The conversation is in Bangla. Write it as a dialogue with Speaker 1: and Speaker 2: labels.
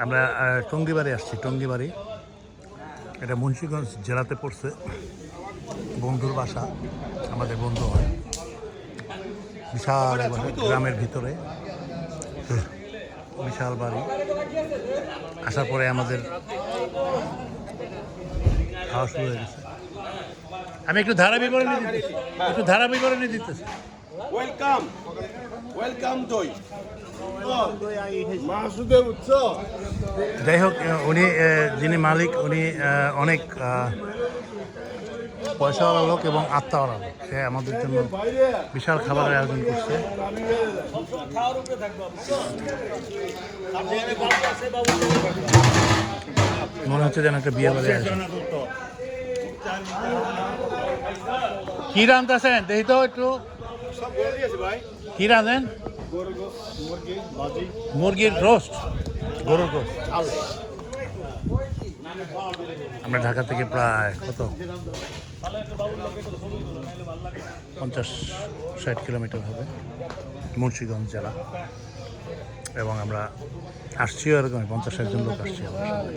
Speaker 1: আমরা টঙ্গিবাড়ি আসছি। টঙ্গিবাড়ি এটা মুন্সিগঞ্জ জেলাতে পড়ছে। বন্ধুর বাসা, আমাদের বন্ধু হয়। বিশাল গ্রামের ভিতরে বিশাল বাড়ি। আসার পরে আমাদের খাওয়া শুরু হয়ে গেছে। আমি একটু ধারা বিবরণী দিতেছি।
Speaker 2: ওয়েলকাম ওয়েলকাম দই
Speaker 1: যাই হোক, উনি যিনি মালিক উনি অনেক পয়সাওয়ালা লোক এবং আত্মাওয়ালা লোক। সে আমাদের জন্য বিশাল খাবারের আয়োজন করছে। মনে হচ্ছে যেন একটা বিয়ে বাড়ি আয়োজন। কি রাঁধতেছেন দেখি তো একটু। কি রাঁধেন? মুরগির রোস্ট, গরুর রোস্ট। আমরা ঢাকা থেকে প্রায় কত 50-60 কিলোমিটার হবে মুন্সিগঞ্জ জেলা, এবং আমরা আসছিও এরকম 50-60 জন লোক আসছি আমার সাথে।